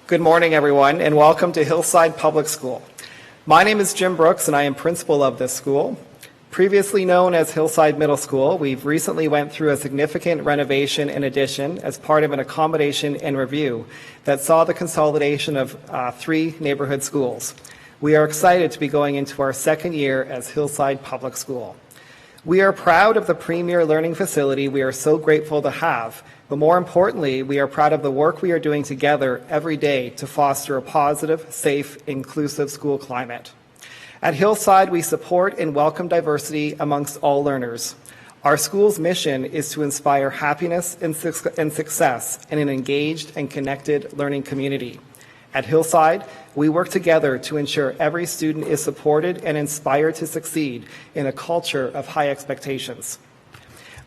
Good morning, everyone, and welcome to Hillside Public School. My name is Jim Brooks, and I am principal of this school. Previously known as Hillside Middle School, we've recently went through a significant renovation and addition as part of an accommodation and review that saw the consolidation of 3 neighborhood schools. We are excited to be going into our second year as Hillside Public School. We are proud of the premier learning facility we are so grateful to have, but more importantly, we are proud of the work we are doing together every day to foster a positive, safe, inclusive school climate. At Hillside, we support and welcome diversity amongst all learners. Our school's mission is to inspire happiness and success in an engaged and connected learning community. At Hillside, we work together to ensure every student is supported and inspired to succeed in a culture of high expectations.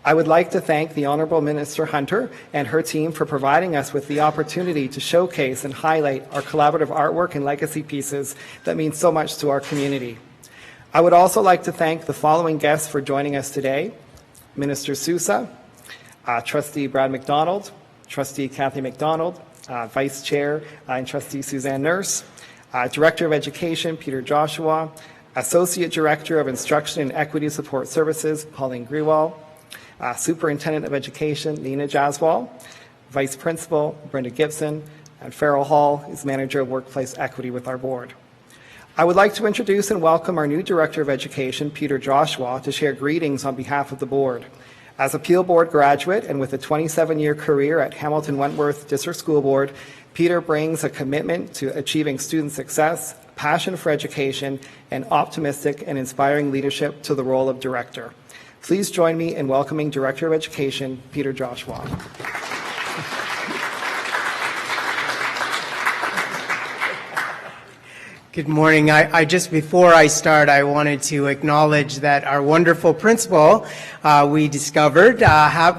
I would like to thank the Honourable Minister Hunter and her team for providing us with the opportunity to showcase and highlight our collaborative artwork and legacy pieces that mean so much to our community. I would also like to thank the following guests for joining us today: Minister Sousa, Trustee Brad McDonald, Trustee Kathy McDonald, Vice Chair and Trustee Suzanne Nurse, Director of Education Peter Joshua, Associate Director of Instruction and Equity Support Services Pauline Grewal, Superintendent of Education Nina Jaswal, Vice Principal Brenda Gibson, and Farrell Hall is Manager of Workplace Equity with our board. I would like to introduce and welcome our new Director of Education, Peter Joshua, to share greetings on behalf of the board. As a Peel Board graduate and with a 27-year career at Hamilton Wentworth District School Board, Peter brings a commitment to achieving student success, passion for education, and optimistic and inspiring leadership to the role of director. Please join me in welcoming Director of Education, Peter Joshua. Good morning. I just before I start, I wanted to acknowledge that our wonderful principal, we discovered,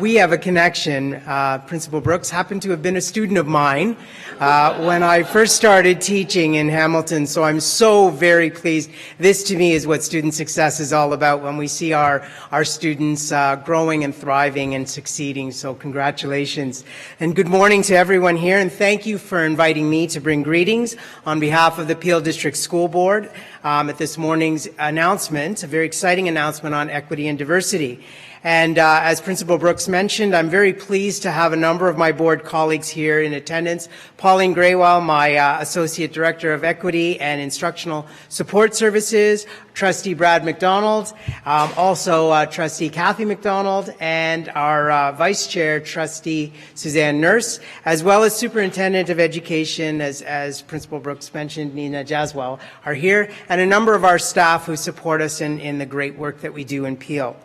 we have a connection. Principal Brooks happened to have been a student of mine when I first started teaching in Hamilton, so I'm so very pleased. This to me is what student success is all about, when we see our students growing and thriving and succeeding, so congratulations. And good morning to everyone here, and thank you for inviting me to bring greetings on behalf of the Peel District School Board at this morning's announcement, a very exciting announcement on equity and diversity. And as Principal Brooks mentioned, I'm very pleased to have a number of my board colleagues here in attendance. Pauline Grewal, my Associate Director of Equity and Instructional Support Services, Trustee Brad McDonald, also Trustee Kathy McDonald, and our Vice Chair, Trustee Suzanne Nurse, as well as Superintendent of Education, as Principal Brooks mentioned, Nina Jaswal, are here, and a number of our staff who support us in the great work that we do in Peel.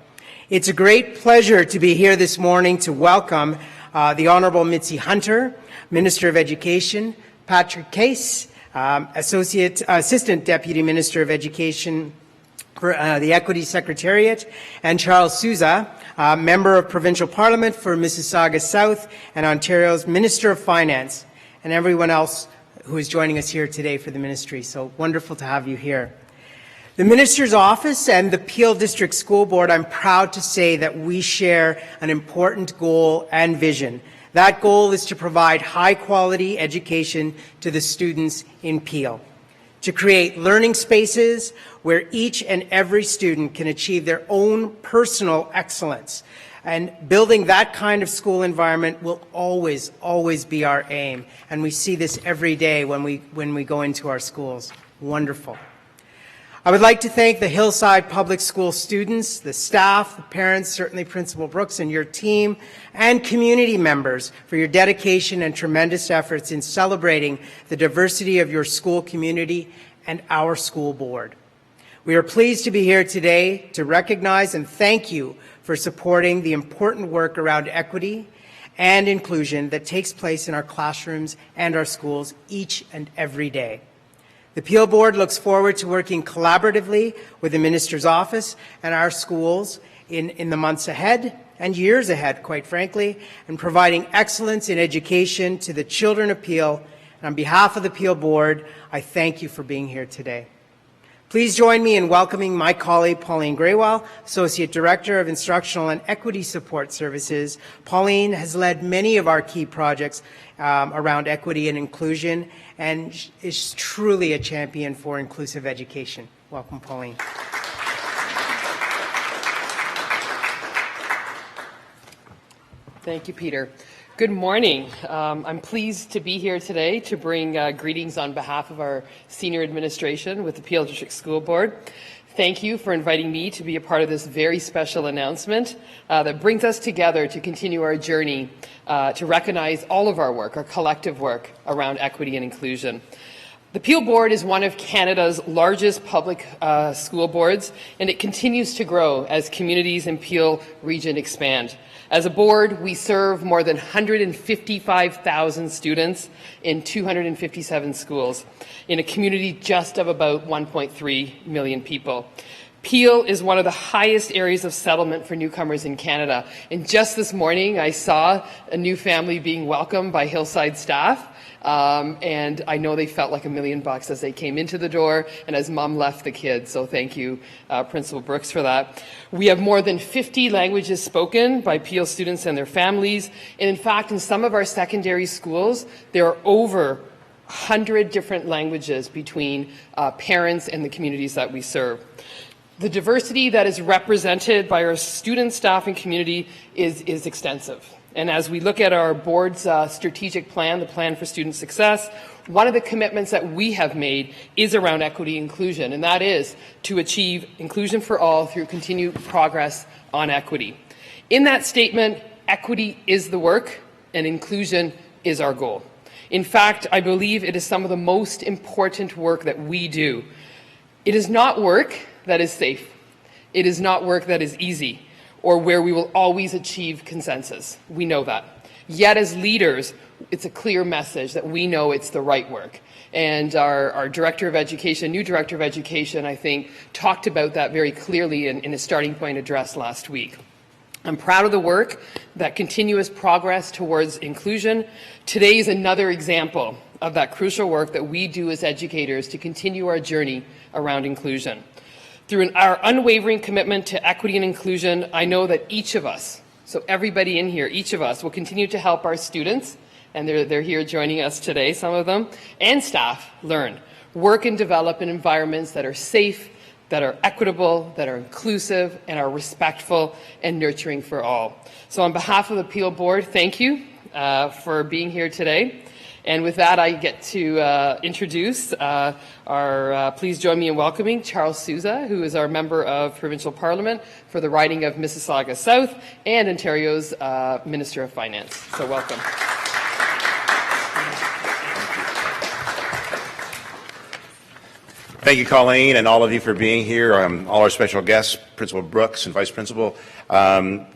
It's a great pleasure to be here this morning to welcome the Honourable Mitzi Hunter, Minister of Education, Patrick Case, Assistant Deputy Minister of Education for the Equity Secretariat, and Charles Sousa, Member of Provincial Parliament for Mississauga South and Ontario's Minister of Finance, and everyone else who is joining us here today for the ministry. So wonderful to have you here. The Minister's Office and the Peel District School Board, I'm proud to say that we share an important goal and vision. That goal is to provide high-quality education to the students in Peel, to create learning spaces where each and every student can achieve their own personal excellence. And building that kind of school environment will always, always be our aim. And we see this every day when we go into our schools. Wonderful. I would like to thank the Hillside Public School students, the staff, the parents, certainly Principal Brooks and your team, and community members for your dedication and tremendous efforts in celebrating the diversity of your school community and our school board. We are pleased to be here today to recognize and thank you for supporting the important work around equity and inclusion that takes place in our classrooms and our schools each and every day. The Peel Board looks forward to working collaboratively with the Minister's Office and our schools in the months ahead and years ahead, quite frankly, and providing excellence in education to the children of Peel. And on behalf of the Peel Board, I thank you for being here today. Please join me in welcoming my colleague, Pauline Graywell, Associate Director of Instructional and Equity Support Services. Pauline has led many of our key projects around equity and inclusion and is truly a champion for inclusive education. Welcome, Pauline. Thank you, Peter. Good morning. I'm pleased to be here today to bring greetings on behalf of our senior administration with the Peel District School Board. Thank you for inviting me to be a part of this very special announcement that brings us together to continue our journey to recognize all of our work, our collective work around equity and inclusion. The Peel Board is one of Canada's largest public school boards, and it continues to grow as communities in Peel region expand. As a board, we serve more than 155,000 students in 257 schools in a community just of about 1.3 million people. Peel is one of the highest areas of settlement for newcomers in Canada. And just this morning, I saw a new family being welcomed by Hillside staff. And I know they felt like $1 million as they came into the door and as mom left the kids. So thank you, Principal Brooks, for that. We have more than 50 languages spoken by Peel students and their families. And in fact, in some of our secondary schools, there are over 100 different languages between parents and the communities that we serve. The diversity that is represented by our students, staff, and community is extensive. And as we look at our board's strategic plan, the plan for student success, one of the commitments that we have made is around equity inclusion, and that is to achieve inclusion for all through continued progress on equity. In that statement, equity is the work and inclusion is our goal. In fact, I believe it is some of the most important work that we do. It is not work that is safe. It is not work that is easy or where we will always achieve consensus. We know that. Yet as leaders, it's a clear message that we know it's the right work. And our Director of Education, new Director of Education, I think, talked about that very clearly in his starting point address last week. I'm proud of the work, that continuous progress towards inclusion. Today is another example of that crucial work that we do as educators to continue our journey around inclusion. Through our unwavering commitment to equity and inclusion, I know that each of us, so everybody in here, each of us will continue to help our students, and they're here joining us today, some of them, and staff learn, work and develop in environments that are safe, that are equitable, that are inclusive, and are respectful and nurturing for all. So on behalf of the Peel Board, thank you for being here today. And with that, I get to introduce please join me in welcoming Charles Sousa, who is our Member of Provincial Parliament for the riding of Mississauga South and Ontario's Minister of Finance. So welcome. Thank you, Colleen, and all of you for being here. All our special guests, Principal Brooks and Vice Principal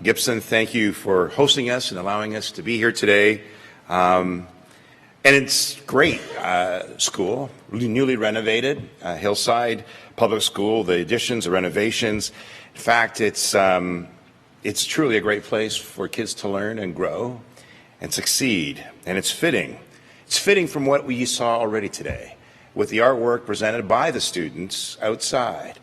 Gibson, thank you for hosting us and allowing us to be here today. And it's great school, newly renovated, Hillside Public School, the additions, the renovations. In fact, it's truly a great place for kids to learn and grow and succeed. And it's fitting. It's fitting from what we saw already today with the artwork presented by the students outside.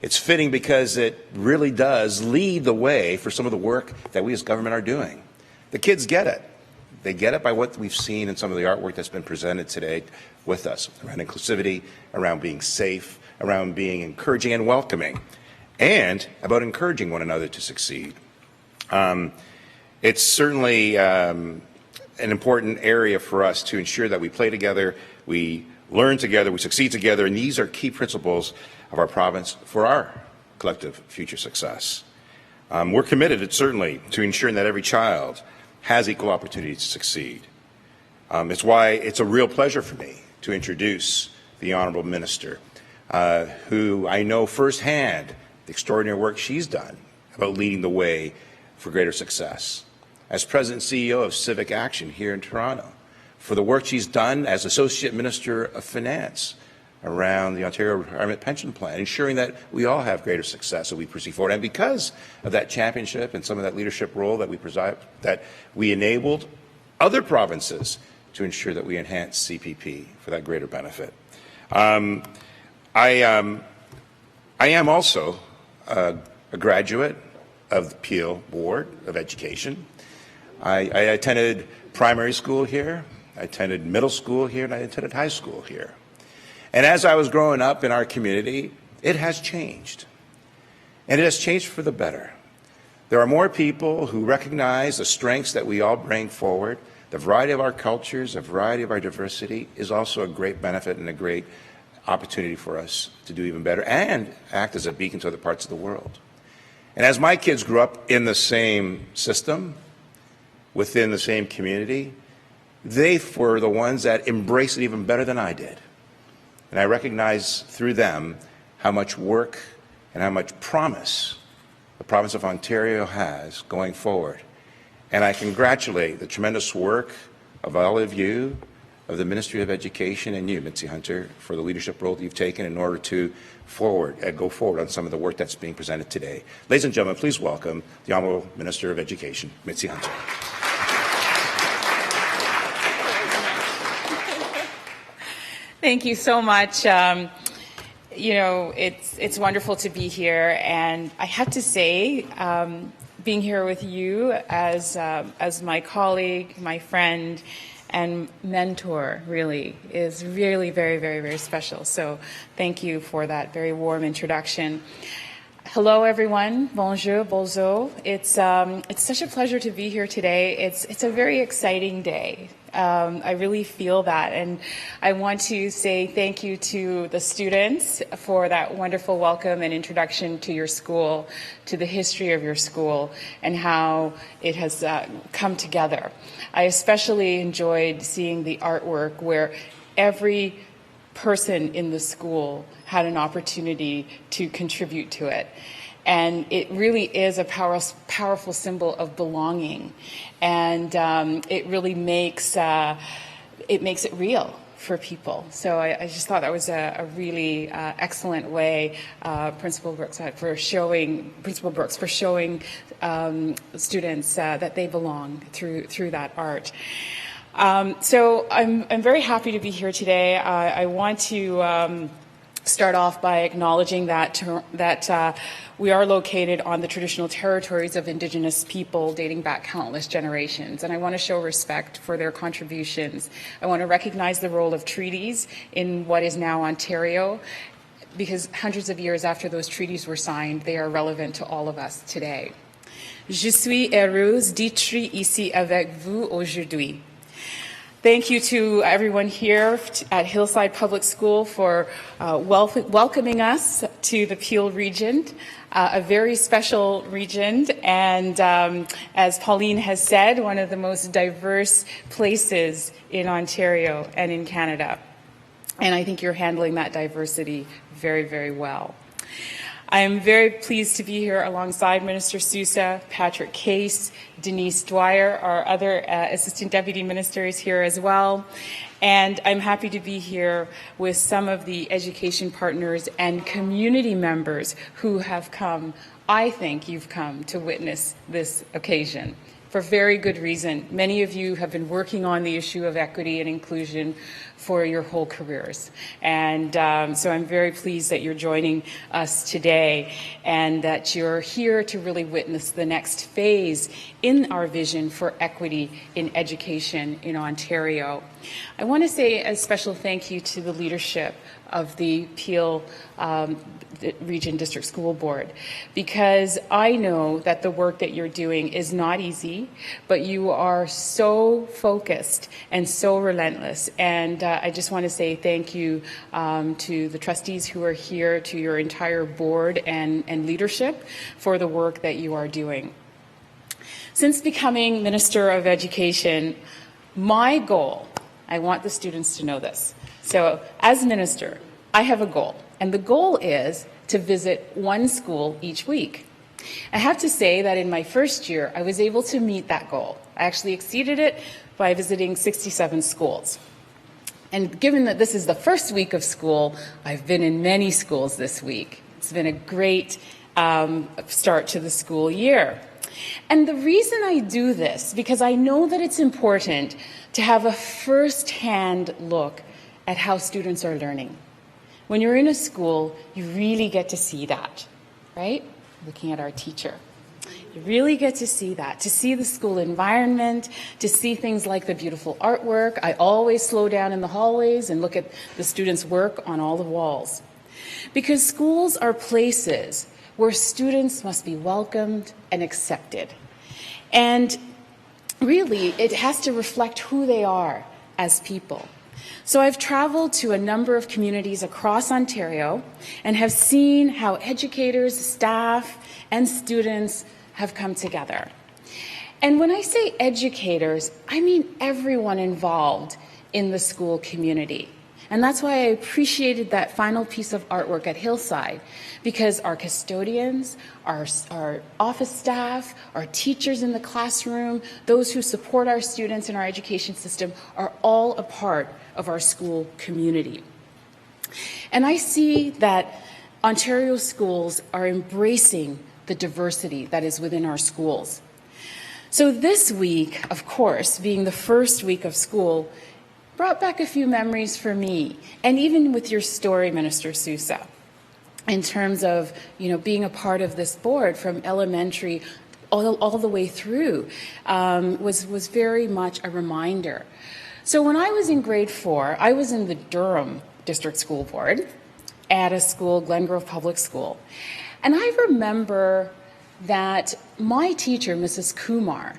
It's fitting because it really does lead the way for some of the work that we as government are doing. The kids get it. They get it by what we've seen in some of the artwork that's been presented today with us around inclusivity, around being safe, around being encouraging and welcoming, and about encouraging one another to succeed. It's certainly an important area for us to ensure that we play together, we learn together, we succeed together, and these are key principles of our province for our collective future success. We're committed, certainly, to ensuring that every child has equal opportunity to succeed. It's why it's a real pleasure for me to introduce the Honourable Minister, who I know firsthand the extraordinary work she's done about leading the way for greater success. As President and CEO of Civic Action here in Toronto, for the work she's done as Associate Minister of Finance around the Ontario Retirement Pension Plan, ensuring that we all have greater success as we proceed forward. And because of that championship and some of that leadership role that we enabled other provinces to ensure that we enhance CPP for that greater benefit. I I am also a graduate of the Peel Board of Education. I attended primary school here, I attended middle school here, and I attended high school here. And as I was growing up in our community, it has changed. And it has changed for the better. There are more people who recognize the strengths that we all bring forward. The variety of our cultures, the variety of our diversity is also a great benefit and a great opportunity for us to do even better and act as a beacon to other parts of the world. And as my kids grew up in the same system, within the same community, they were the ones that embraced it even better than I did. And I recognize through them how much work and how much promise the province of Ontario has going forward. And I congratulate the tremendous work of all of you, of the Ministry of Education, and you, Mitzi Hunter, for the leadership role that you've taken in order to go forward on some of the work that's being presented today. Ladies and gentlemen, please welcome the Honourable Minister of Education, Mitzi Hunter. Thank you so much. You know, it's wonderful to be here, and I have to say, being here with you as my colleague, my friend, and mentor really is really very, very, very special. So thank you for that very warm introduction. Hello, everyone. Bonjour, bonjour. It's such a pleasure to be here today. It's a very exciting day. I really feel that, and I want to say thank you to the students for that wonderful welcome and introduction to your school, to the history of your school, and how it has come together. I especially enjoyed seeing the artwork where every person in the school had an opportunity to contribute to it. And it really is a powerful symbol of belonging, and it really makes it real for people. So I just thought that was a really excellent way, Principal Brooks for showing students that they belong through that art. So I'm very happy to be here today. I want to start off by acknowledging that we are located on the traditional territories of Indigenous people dating back countless generations, and I want to show respect for their contributions. I want to recognize the role of treaties in what is now Ontario, because hundreds of years after those treaties were signed, they are relevant to all of us today. Je suis heureuse d'être ici avec vous aujourd'hui. Thank you to everyone here at Hillside Public School for welcoming us to the Peel region, a very special region, and as Pauline has said, one of the most diverse places in Ontario and in Canada. And I think you're handling that diversity very, very well. I am very pleased to be here alongside Minister Sousa, Patrick Case, Denise Dwyer, our other Assistant Deputy Ministers here as well. And I'm happy to be here with some of the education partners and community members who have come, I think you've come to witness this occasion. For very good reason. Many of you have been working on the issue of equity and inclusion for your whole careers. And so I'm very pleased that you're joining us today and that you're here to really witness the next phase in our vision for equity in education in Ontario. I want to say a special thank you to the leadership of the Peel Region District School Board, because I know that the work that you're doing is not easy, but you are so focused and so relentless. And I just want to say thank you to the trustees who are here, to your entire board and leadership for the work that you are doing. Since becoming Minister of Education, my goal, I want the students to know this. So as Minister, I have a goal, and the goal is to visit one school each week. I have to say that in my first year, I was able to meet that goal. I actually exceeded it by visiting 67 schools. And given that this is the first week of school, I've been in many schools this week. It's been a great start to the school year. And the reason I do this, because I know that it's important to have a first-hand look at how students are learning. When you're in a school, you really get to see that, right? Looking at our teacher. You really get to see that, to see the school environment, to see things like the beautiful artwork. I always slow down in the hallways and look at the students' work on all the walls. Because schools are places where students must be welcomed and accepted. And really, it has to reflect who they are as people. So I've traveled to a number of communities across Ontario and have seen how educators, staff, and students have come together. And when I say educators, I mean everyone involved in the school community. And that's why I appreciated that final piece of artwork at Hillside, because our custodians, our office staff, our teachers in the classroom, those who support our students in our education system are all a part of our school community. And I see that Ontario schools are embracing the diversity that is within our schools. So this week, of course, being the first week of school, brought back a few memories for me, and even with your story, Minister Sousa, in terms of, being a part of this board from elementary all the way through, was very much a reminder. So when I was in grade 4, I was in the Durham District School Board at a school, Glengrove Public School. And I remember that my teacher, Mrs. Kumar,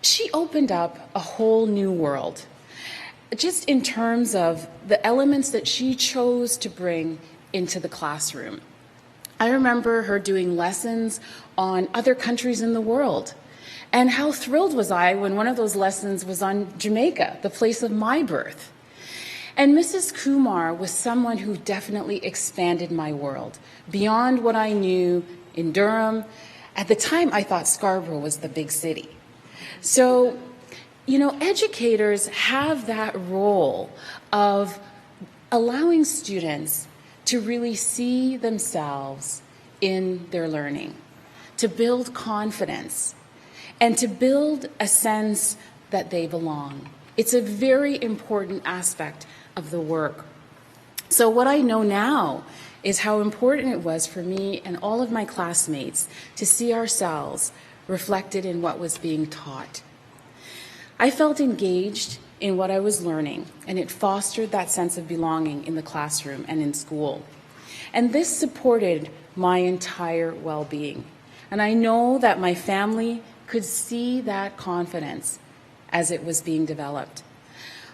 she opened up a whole new world, just in terms of the elements that she chose to bring into the classroom. I remember her doing lessons on other countries in the world. And how thrilled was I when one of those lessons was on Jamaica, the place of my birth. And Mrs. Kumar was someone who definitely expanded my world beyond what I knew in Durham. At the time, I thought Scarborough was the big city. So, educators have that role of allowing students to really see themselves in their learning, to build confidence, and to build a sense that they belong. It's a very important aspect of the work. So what I know now is how important it was for me and all of my classmates to see ourselves reflected in what was being taught. I felt engaged in what I was learning, and it fostered that sense of belonging in the classroom and in school. And this supported my entire well-being. And I know that my family could see that confidence as it was being developed.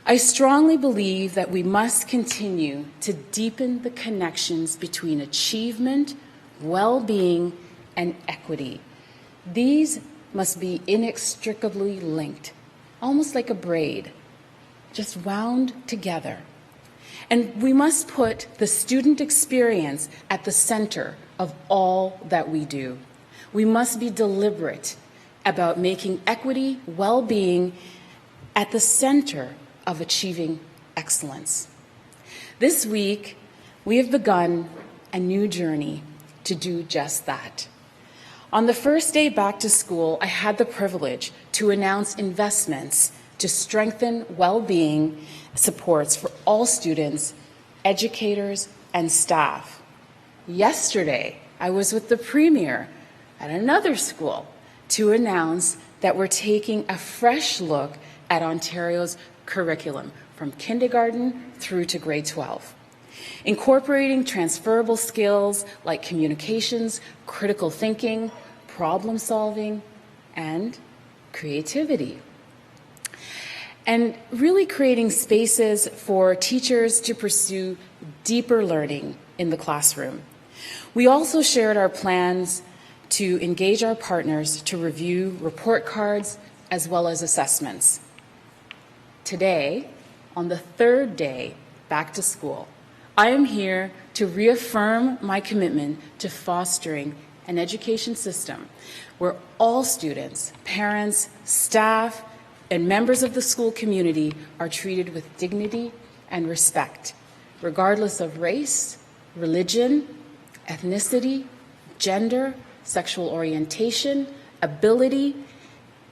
I strongly believe that we must continue to deepen the connections between achievement, well-being, and equity. These must be inextricably linked, almost like a braid, just wound together. And we must put the student experience at the center of all that we do. We must be deliberate about making equity, well-being at the center of achieving excellence. This week, we have begun a new journey to do just that. On the first day back to school, I had the privilege to announce investments to strengthen well-being supports for all students, educators, and staff. Yesterday, I was with the Premier at another school to announce that we're taking a fresh look at Ontario's curriculum from kindergarten through to grade 12, incorporating transferable skills like communications, critical thinking, problem solving, and creativity. And really creating spaces for teachers to pursue deeper learning in the classroom. We also shared our plans to engage our partners to review report cards as well as assessments. Today, on the third day back to school, I am here to reaffirm my commitment to fostering an education system where all students, parents, staff, and members of the school community are treated with dignity and respect, regardless of race, religion, ethnicity, gender, sexual orientation, ability,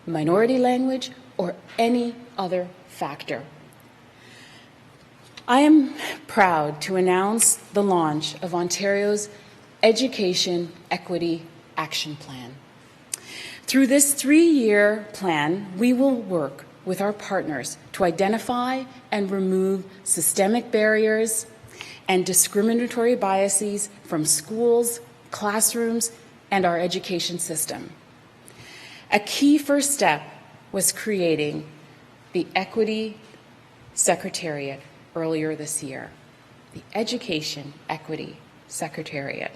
minority language, or any other factor. I am proud to announce the launch of Ontario's Education Equity Action Plan. Through this 3-year plan, we will work with our partners to identify and remove systemic barriers and discriminatory biases from schools, classrooms, and our education system. A key first step was creating the Equity Secretariat earlier this year, the Education Equity Secretariat.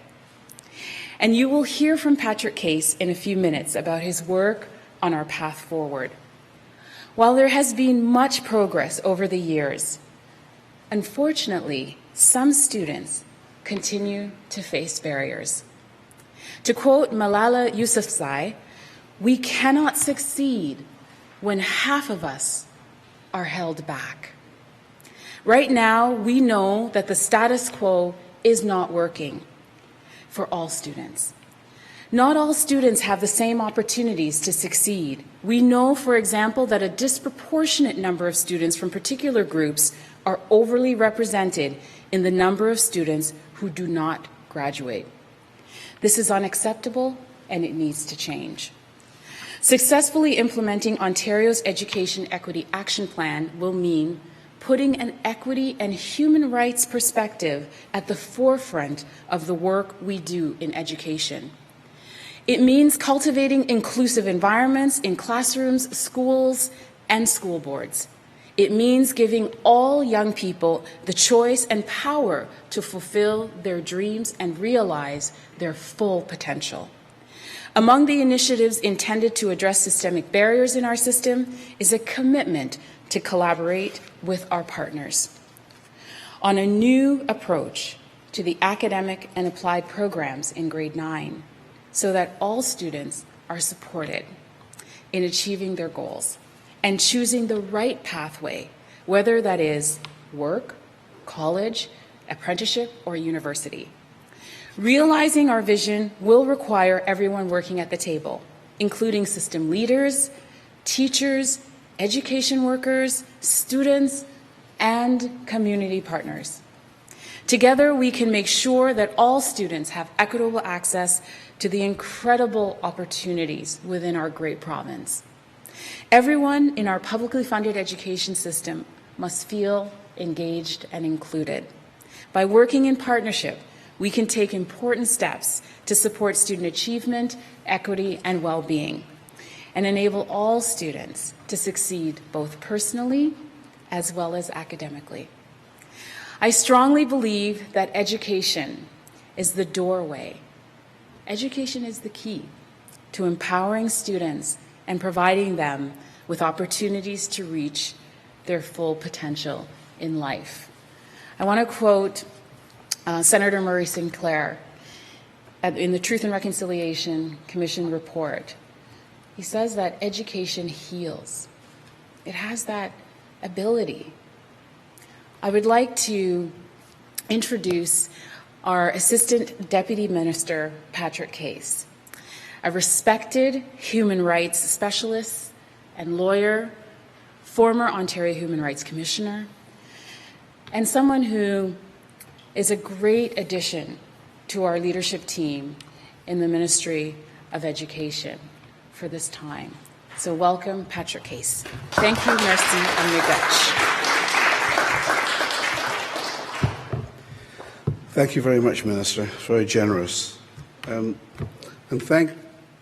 And you will hear from Patrick Case in a few minutes about his work on our path forward. While there has been much progress over the years, unfortunately, some students continue to face barriers. To quote Malala Yousafzai, "We cannot succeed when half of us are held back." Right now, we know that the status quo is not working for all students. Not all students have the same opportunities to succeed. We know, for example, that a disproportionate number of students from particular groups are overly represented in the number of students who do not graduate. This is unacceptable, and it needs to change. Successfully implementing Ontario's Education Equity Action Plan will mean putting an equity and human rights perspective at the forefront of the work we do in education. It means cultivating inclusive environments in classrooms, schools, and school boards. It means giving all young people the choice and power to fulfill their dreams and realize their full potential. Among the initiatives intended to address systemic barriers in our system is a commitment to collaborate with our partners on a new approach to the academic and applied programs in grade 9, so that all students are supported in achieving their goals and choosing the right pathway, whether that is work, college, apprenticeship, or university. Realizing our vision will require everyone working at the table, including system leaders, teachers, education workers, students, and community partners. Together, we can make sure that all students have equitable access to the incredible opportunities within our great province. Everyone in our publicly funded education system must feel engaged and included. By working in partnership, we can take important steps to support student achievement, equity, and well-being, and enable all students to succeed both personally as well as academically. I strongly believe that education is the doorway. Education is the key to empowering students and providing them with opportunities to reach their full potential in life. I want to quote Senator Murray Sinclair in the Truth and Reconciliation Commission report. He says that education heals. It has that ability. I would like to introduce our Assistant Deputy Minister, Patrick Case, a respected human rights specialist and lawyer, former Ontario Human Rights Commissioner, and someone who is a great addition to our leadership team in the Ministry of Education for this time. So welcome, Patrick Case. Thank you, merci, and miigwech. Thank you very much, Minister. It's very generous. And thank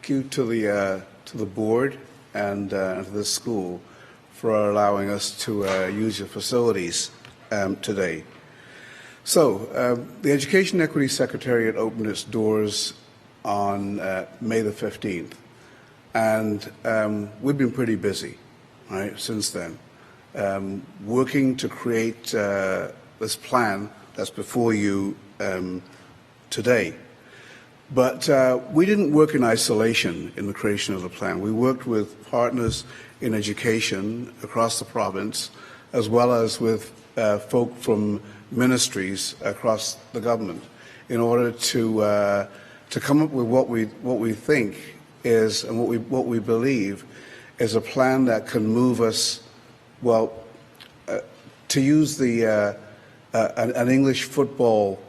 you to the board and to the school for allowing us to use your facilities today. So, the Education Equity Secretariat opened its doors on May the 15th, and we've been pretty busy, right, since then, working to create this plan that's before you today. But we didn't work in isolation in the creation of the plan. We worked with partners in education across the province, as well as with folk from ministries across the government, in order to come up with what we think is and what we believe is a plan that can move us, well, to use the an English football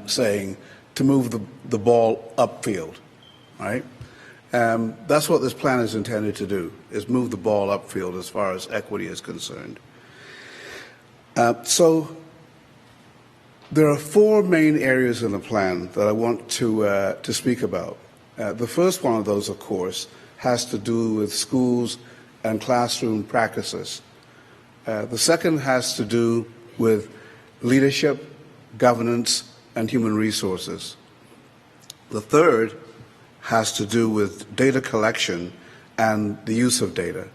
saying to move the ball upfield, right? That's what this plan is intended to do, is move the ball upfield as far as equity is concerned. So there are four main areas in the plan that I want to speak about. The first one of those, of course, has to do with schools and classroom practices. The second has to do with leadership, governance, and human resources. The third has to do with data collection and the use of data.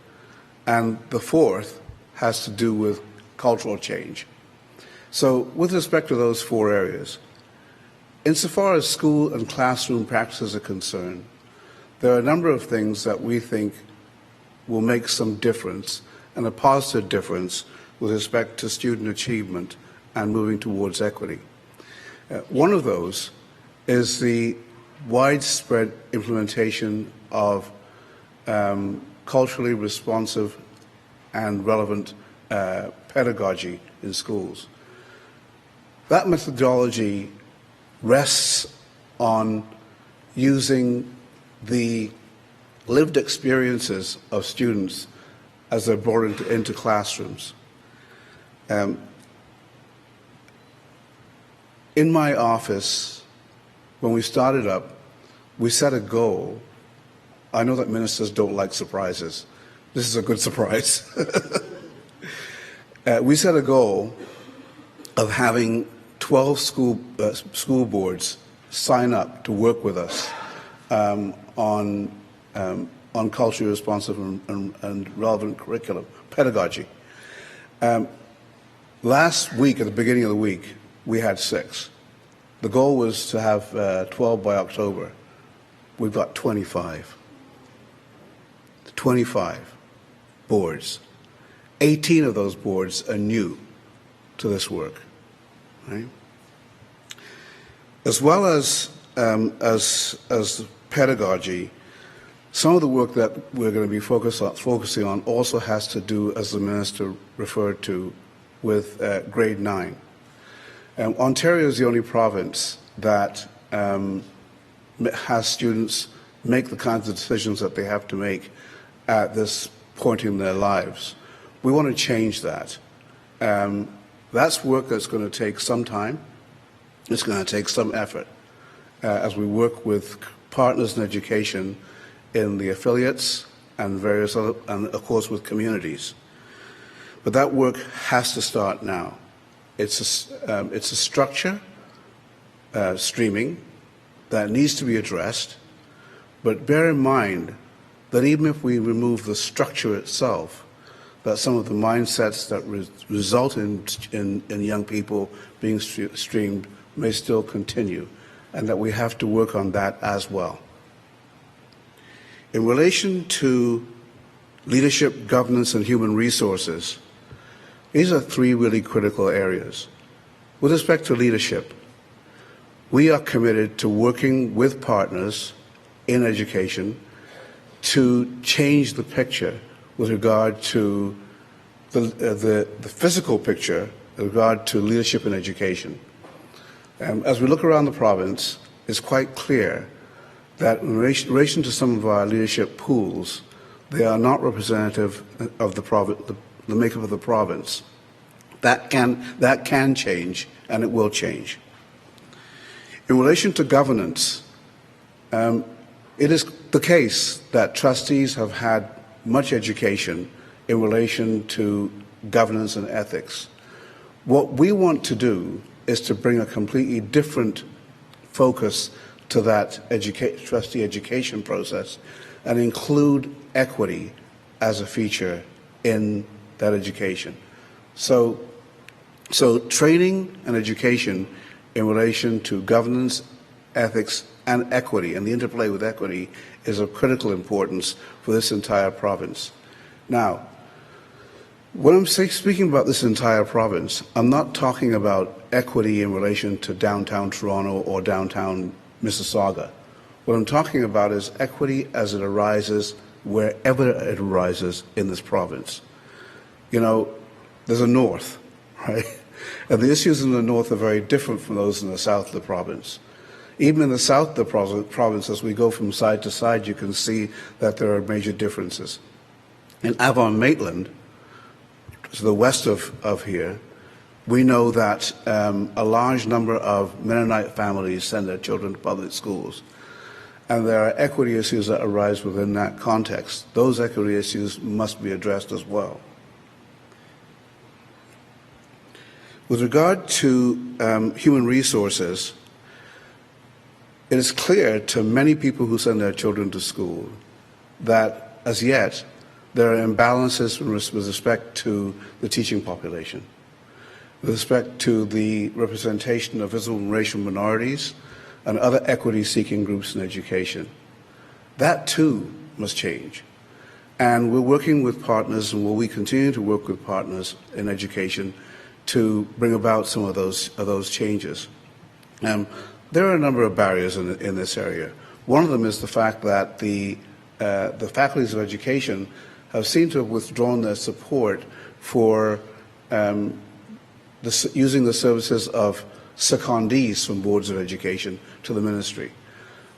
And the fourth has to do with cultural change. So with respect to those four areas, insofar as school and classroom practices are concerned, there are a number of things that we think will make some difference, and a positive difference with respect to student achievement and moving towards equity. One of those is the widespread implementation of culturally responsive and relevant pedagogy in schools. That methodology rests on using the lived experiences of students as they're brought into classrooms. In my office, when we started up, we set a goal. I know that ministers don't like surprises. This is a good surprise. We set a goal of having 12 school boards sign up to work with us on culturally responsive and relevant curriculum pedagogy. Last week, at the beginning of the week, we had 6. The goal was to have 12 by October. We've got 25. 25 boards. 18 of those boards are new to this work, right? As well as pedagogy, some of the work that we're going to be focusing on also has to do, as the Minister referred to, with grade 9. Ontario is the only province that has students make the kinds of decisions that they have to make at this point in their lives. We want to change that. That's work that's going to take some time. It's going to take some effort as we work with partners in education in the affiliates and various other, and of course with communities. But that work has to start now. It's a structure, streaming, that needs to be addressed. But bear in mind that even if we remove the structure itself, that some of the mindsets that result in young people being streamed may still continue, and that we have to work on that as well. In relation to leadership, governance, and human resources, these are 3 really critical areas. With respect to leadership, we are committed to working with partners in education to change the picture with regard to the physical picture with regard to leadership in education. As we look around the province, it's quite clear that in relation to some of our leadership pools, they are not representative of the makeup of the province. That can change, and it will change. In relation to governance, it is the case that trustees have had much education in relation to governance and ethics. What we want to do is to bring a completely different focus to that trustee education process and include equity as a feature in that education. So training and education in relation to governance, ethics, and equity, and the interplay with equity, is of critical importance for this entire province. Now, when I'm speaking about this entire province, I'm not talking about equity in relation to downtown Toronto or downtown Mississauga. What I'm talking about is equity as it arises wherever it arises in this province. You know, there's a north, right? And the issues in the north are very different from those in the south of the province. Even in the south of the province, as we go from side to side, you can see that there are major differences. In Avon-Maitland, to the west of here, we know that a large number of Mennonite families send their children to public schools. And there are equity issues that arise within that context. Those equity issues must be addressed as well. With regard to human resources, it is clear to many people who send their children to school that, as yet, there are imbalances with respect to the teaching population, with respect to the representation of visible and racial minorities and other equity-seeking groups in education. That, too, must change. And we're working with partners, and will we continue to work with partners in education to bring about some of those changes. There are a number of barriers in this area. One of them is the fact that the faculties of education have seemed to have withdrawn their support for using the services of secondees from boards of education to the ministry.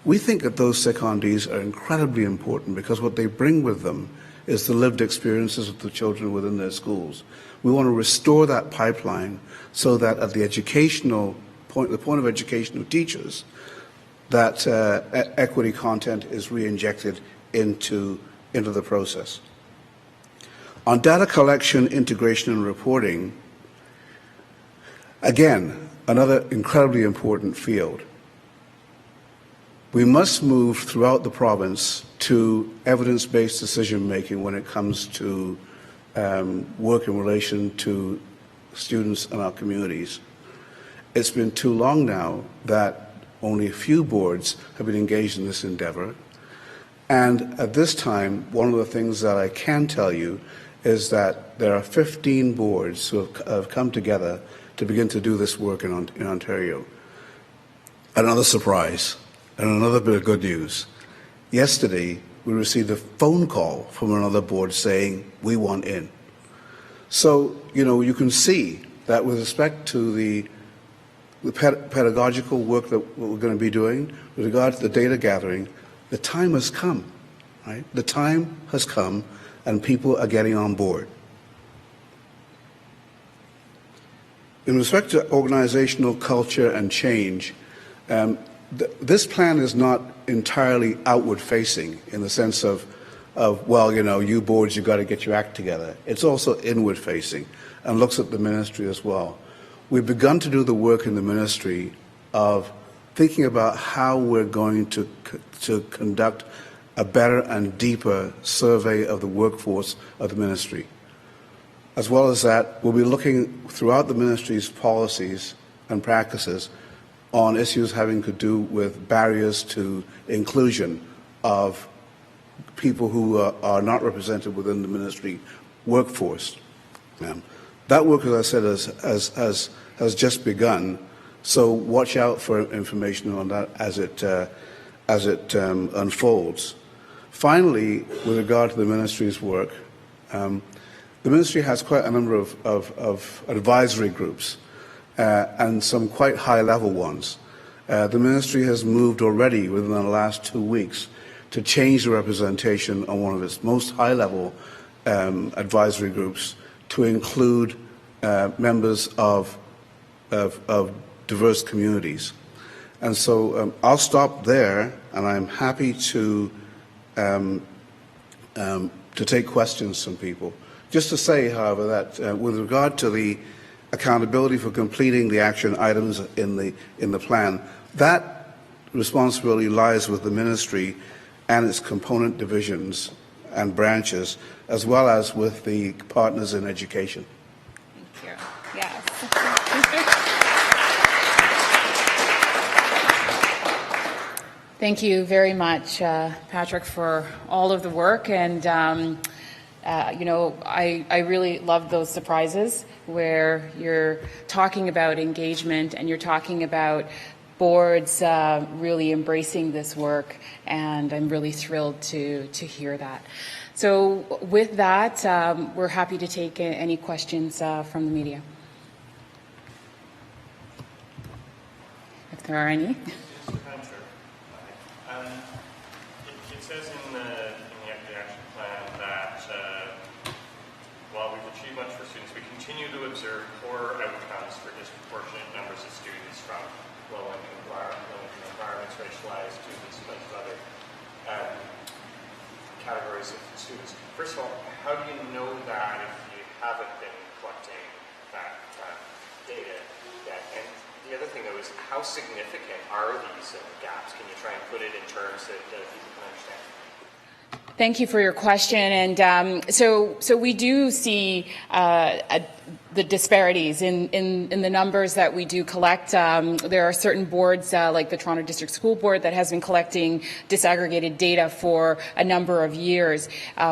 We think that those secondees are incredibly important because what they bring with them is the lived experiences of the children within their schools. We want to restore that pipeline so that at the point of education of teachers, that equity content is re-injected into the process. On data collection, integration, and reporting, again, another incredibly important field. We must move throughout the province to evidence-based decision-making when it comes to work in relation to students in our communities. It's been too long now that only a few boards have been engaged in this endeavor. And at this time, one of the things that I can tell you is that there are 15 boards who have come together to begin to do this work in Ontario. Another surprise and another bit of good news. Yesterday, we received a phone call from another board saying, we want in. So, you can see that with respect to the pedagogical work that we're going to be doing, with regard to the data gathering, the time has come, right? The time has come and people are getting on board. In respect to organizational culture and change, this plan is not entirely outward facing in the sense of well, you boards, you've got to get your act together. It's also inward facing and looks at the ministry as well. We've begun to do the work in the ministry of thinking about how we're going to conduct a better and deeper survey of the workforce of the ministry. As well as that, we'll be looking throughout the ministry's policies and practices on issues having to do with barriers to inclusion of people who are not represented within the ministry workforce. That work, as I said, has just begun. So watch out for information on that as it unfolds. Finally, with regard to the ministry's work, the ministry has quite a number of advisory groups and some quite high-level ones. The ministry has moved already within the last 2 weeks to change the representation on one of its most high-level advisory groups to include members of diverse communities. And so I'll stop there, and I'm happy to take questions from people. Just to say, however, that with regard to the accountability for completing the action items in the plan, that responsibility lies with the ministry and its component divisions and branches, as well as with the partners in education. Thank you. Yes. Thank you very much, Patrick, for all of the work. And, I really love those surprises where you're talking about engagement and you're talking about boards really embracing this work. And I'm really thrilled to hear that. So with that, we're happy to take any questions from the media. if there are any. It says in the Equity Action Plan that while we've achieved much for students, we continue to observe poor outcomes for disproportionate numbers of students from low-income environments, racialized students, and other categories of students. First of all, how do you know that if you haven't been collecting that data yet? And the other thing, though, is how significant are these gaps? Can you try and put it in terms that people can understand? Thank you for your question. And so we do see the disparities in the numbers that we do collect. There are certain boards like the Toronto District School Board that has been collecting disaggregated data for a number of years.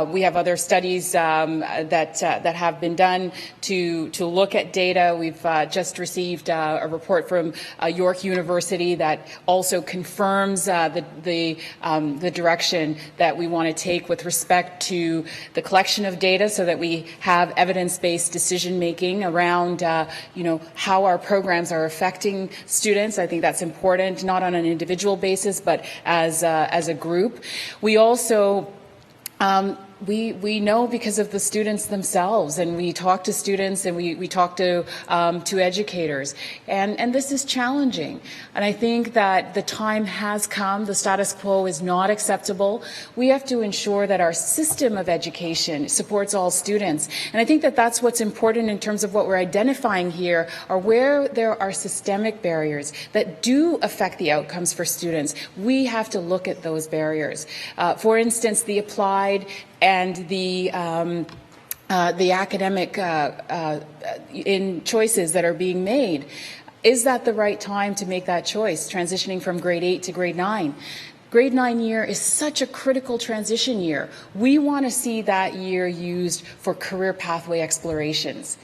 We have other studies that have been done to look at data. We've just received a report from York University that also confirms the direction that we want to take with respect to the collection of data so that we have evidence-based decision-making around, how our programs are affecting students. I think that's important, not on an individual basis, but as a group. We also we know because of the students themselves, and we talk to students and we talk to educators, and this is challenging. And I think that the time has come. The status quo is not acceptable. We have to ensure that our system of education supports all students. And I think that that's what's important in terms of what we're identifying here, are where there are systemic barriers that do affect the outcomes for students. We have to look at those barriers. For instance, the applied and the academic in choices that are being made. Is that the right time to make that choice, transitioning from grade 8 to grade 9? Grade 9 year is such a critical transition year. We want to see that year used for career pathway explorations,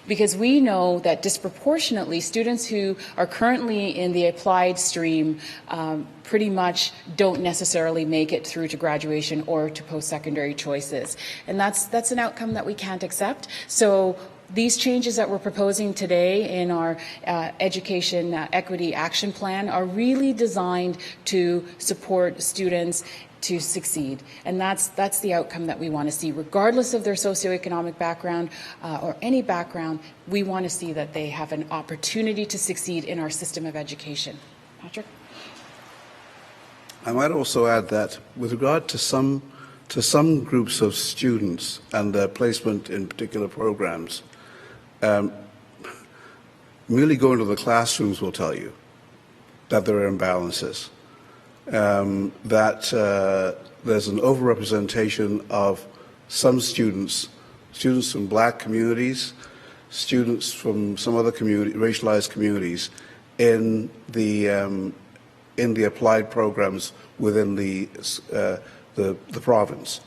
because we know that disproportionately students who are currently in the applied stream pretty much don't necessarily make it through to graduation or to post-secondary choices. And that's an outcome that we can't accept. So these changes that we're proposing today in our Education Equity Action Plan are really designed to support students to succeed. And that's the outcome that we want to see. Regardless of their socioeconomic background or any background, we want to see that they have an opportunity to succeed in our system of education. Patrick? I might also add that with regard to some groups of students and their placement in particular programs, merely going to the classrooms will tell you that there are imbalances, that there's an overrepresentation of some students from black communities, students from some other racialized communities in the applied programs within the province.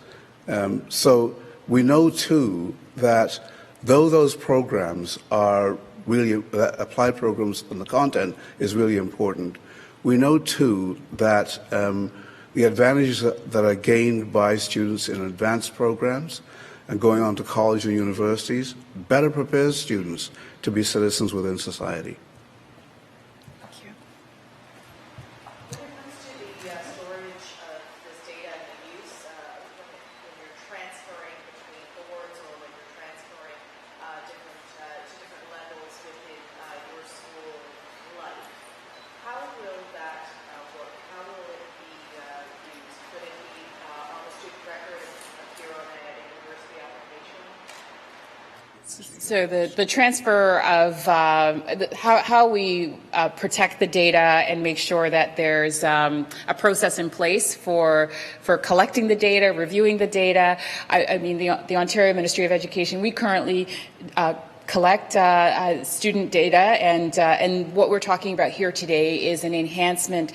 So we know too that though those programs are really applied programs and the content is really important, we know too that the advantages that are gained by students in advanced programs and going on to college and universities better prepares students to be citizens within society. So the transfer of how we protect the data and make sure that there's a process in place for collecting the data, reviewing the data. I mean, the Ontario Ministry of Education, we currently collect student data, and what we're talking about here today is an enhancement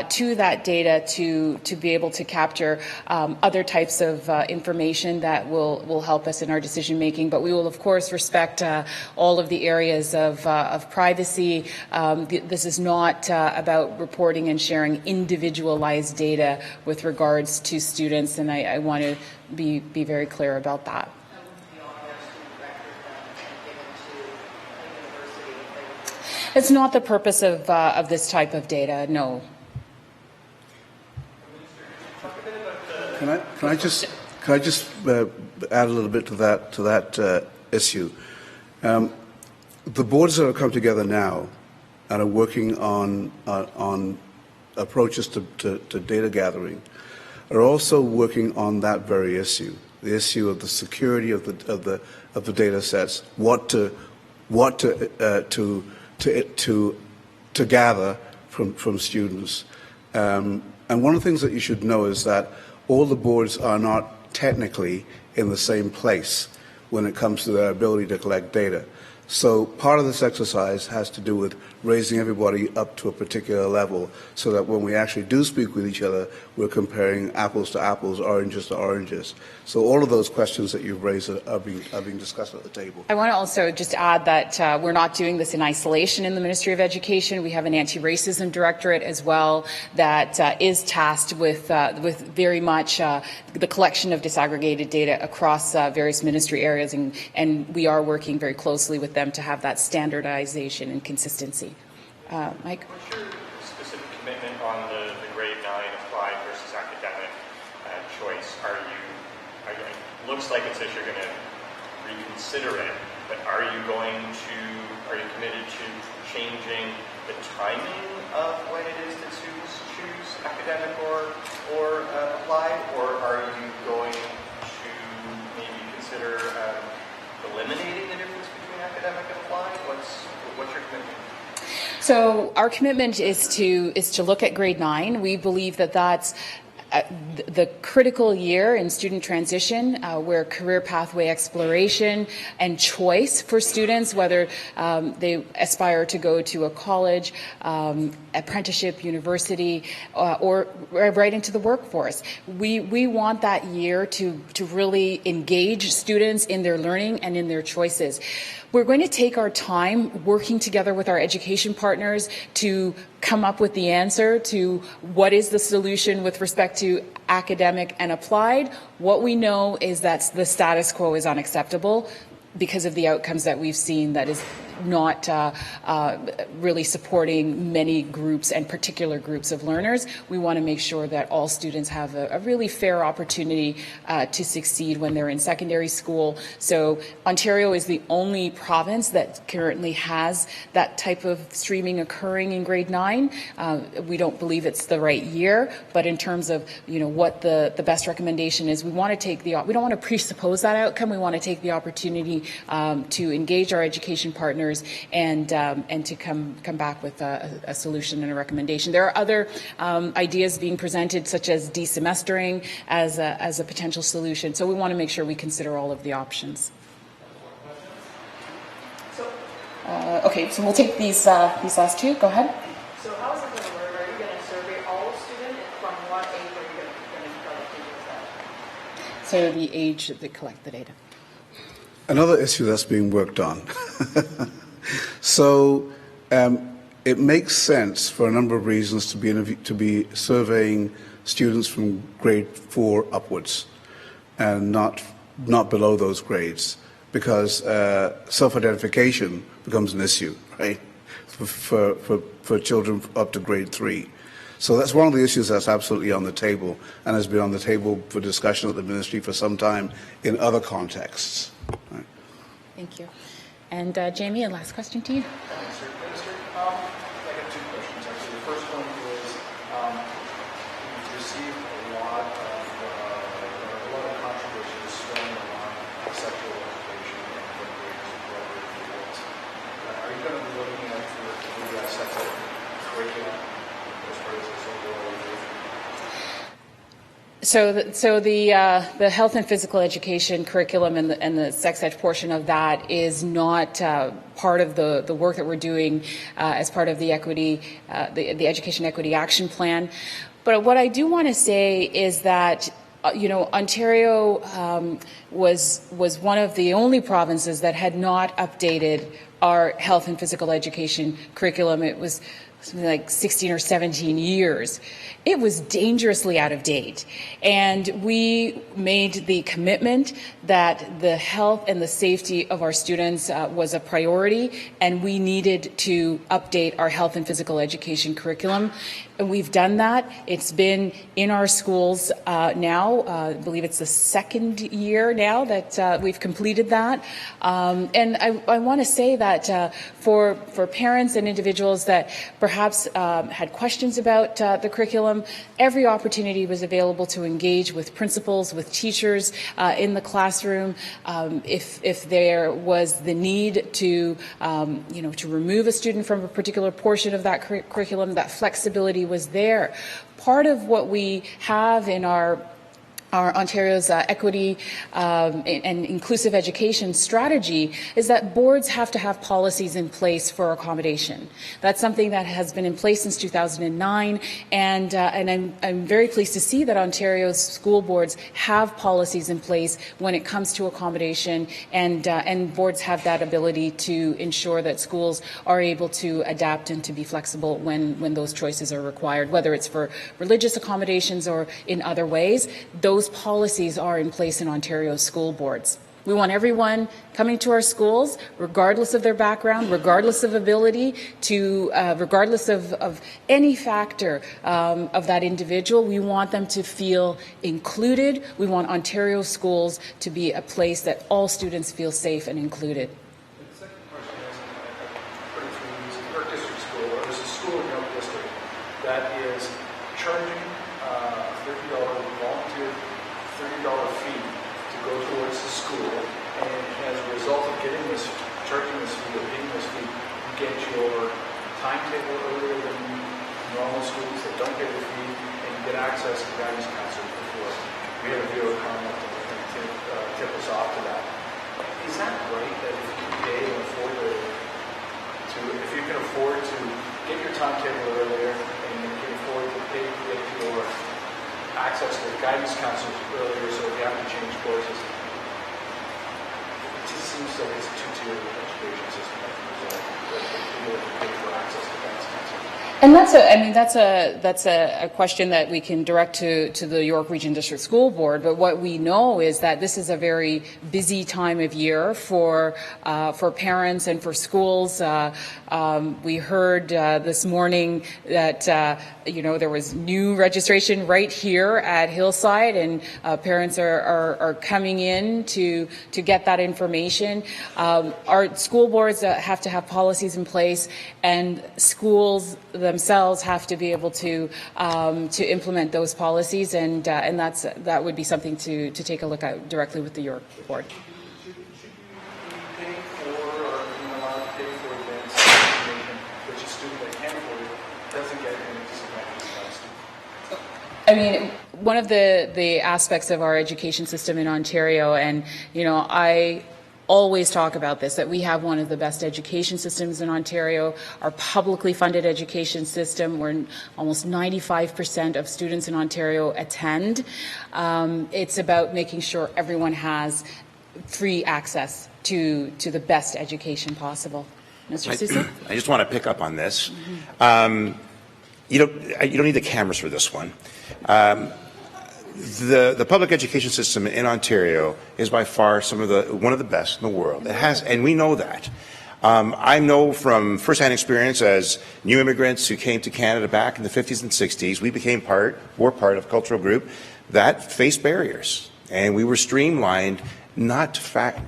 to that data to be able to capture other types of information that will help us in our decision making. But we will of course respect all of the areas of privacy. This is not about reporting and sharing individualized data with regards to students, and I want to be very clear about that. It's not the purpose of this type of data, no. Can I just add a little bit to that issue? The boards that have come together now and are working on approaches to data gathering are also working on that very issue, the issue of the security of the data sets, what to gather from students. And one of the things that you should know is that all the boards are not technically in the same place when it comes to their ability to collect data. So part of this exercise has to do with raising everybody up to a particular level so that when we actually do speak with each other, we're comparing apples to apples, oranges to oranges. So all of those questions that you've raised are being discussed at the table. I want to also just add that we're not doing this in isolation in the Ministry of Education. We have an anti-racism directorate as well that is tasked with very much the collection of disaggregated data across various ministry areas, and we are working very closely with them to have that standardization and consistency. Mike? What's your specific commitment on the grade 9 applied versus academic choice? Looks like it says you're going to reconsider it, but are you committed to changing the timing of when it is to choose academic or applied, or are you going to maybe consider eliminating the difference between academic and applied? What's your commitment? So our commitment is to look at grade 9. We believe that that's the critical year in student transition where career pathway exploration and choice for students, whether they aspire to go to a college, apprenticeship, university, or right into the workforce. We want that year to really engage students in their learning and in their choices. We're going to take our time working together with our education partners to come up with the answer to what is the solution with respect to academic and applied. What we know is that the status quo is unacceptable because of the outcomes that we've seen that is not really supporting many groups and particular groups of learners. We want to make sure that all students have a really fair opportunity to succeed when they're in secondary school. So Ontario is the only province that currently has that type of streaming occurring in grade 9. We don't believe it's the right year, but in terms of what the best recommendation is, we want to take we don't want to presuppose that outcome. We want to take the opportunity to engage our education partners and to come back with a solution and a recommendation. There are other ideas being presented, such as desemestering as a potential solution. So we want to make sure we consider all of the options. Okay, so we'll take these last two. Go ahead. So how is it going to work? Are you going to survey all students? From what age are you going to collect data? So the age that they collect the data. Another issue that's being worked on. So it makes sense for a number of reasons to be surveying students from grade 4 upwards and not below those grades, because self-identification becomes an issue, right, for children up to grade 3. So that's one of the issues that's absolutely on the table and has been on the table for discussion at the ministry for some time in other contexts. Right. Thank you. And Jamie, a last question to you. Thanks, sir. Minister, I got two questions, actually. The first one is, we've received a lot of controversy surrounding sexual education and what grades appropriate fields. Are you going to be looking at the sex ed curriculum as far as this overall review? So the health and physical education curriculum and the sex ed portion of that is not part of the work that we're doing as part of the equity, the Education Equity Action Plan. But what I do want to say is that Ontario was one of the only provinces that had not updated our health and physical education curriculum. It was something like 16 or 17 years. It was dangerously out of date. And we made the commitment that the health and the safety of our students was a priority, and we needed to update our health and physical education curriculum. And we've done that. It's been in our schools now. I believe it's the second year now that we've completed that. And I want to say that for parents and individuals that perhaps had questions about the curriculum, every opportunity was available to engage with principals, with teachers in the classroom. If there was the need to, to remove a student from a particular portion of that curriculum, that flexibility was there. Part of what we have in our Ontario's equity and inclusive education strategy is that boards have to have policies in place for accommodation. That's something that has been in place since 2009, and I'm very pleased to see that Ontario's school boards have policies in place when it comes to accommodation, and boards have that ability to ensure that schools are able to adapt and to be flexible when those choices are required, whether it's for religious accommodations or in other ways. Those policies are in place in Ontario's school boards. We want everyone coming to our schools, regardless of their background, regardless of ability, regardless of any factor of that individual. We want them to feel included. We want Ontario schools to be a place that all students feel safe and included. The second question is, pretty through York District School, or there's a school in York District that is charging $30 volunteer $30 fee to go towards the school, and as a result of charging this fee or getting this fee, you get your timetable earlier than normal schools that don't get a fee, and you get access to guidance counselors before. We have a viewer comment and tip us off to that. Is that right, that if you pay and afford if you can afford to get your timetable earlier and you can afford to pay to get your access to the guidance counselors earlier, so if you have to change courses, it just seems like it's a two-tier education system as a result, that people pay for access to guidance counselors. And that's a question that we can direct to the York Region District School Board. But what we know is that this is a very busy time of year for parents and for schools. We heard this morning that there was new registration right here at Hillside, and parents are coming in to get that information. Our school boards have to have policies in place, and schools themselves have to be able to implement those policies, and that would be something to take a look at directly with the York board. Should you pay for or being allowed to pay for advanced information, which a student that can afford it doesn't get in a disadvantaged class? I mean, one of the aspects of our education system in Ontario, and I always talk about this, that we have one of the best education systems in Ontario. Our publicly funded education system, where almost 95% of students in Ontario attend. It's about making sure everyone has free access to the best education possible. Mr. Sousa? I just want to pick up on this. You don't need the cameras for this one. The public education system in Ontario is by far one of the best in the world. It has, and we know that. I know from firsthand experience as new immigrants who came to Canada back in the 50s and 60s, we were part of a cultural group that faced barriers, and we were streamlined not to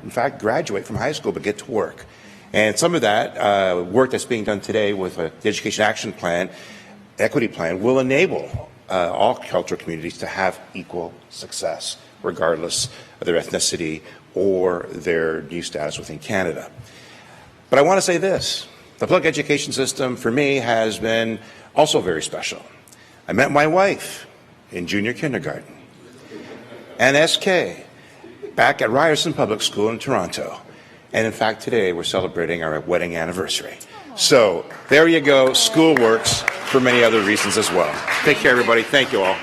in fact graduate from high school but get to work. And some of that work that's being done today with the Education Action Plan, Equity Plan, will enable all cultural communities to have equal success, regardless of their ethnicity or their new status within Canada. But I want to say this. The public education system, for me, has been also very special. I met my wife in junior kindergarten and SK back at Ryerson Public School in Toronto. And in fact, today we're celebrating our wedding anniversary. So there you go. School works for many other reasons as well. Take care, everybody. Thank you all.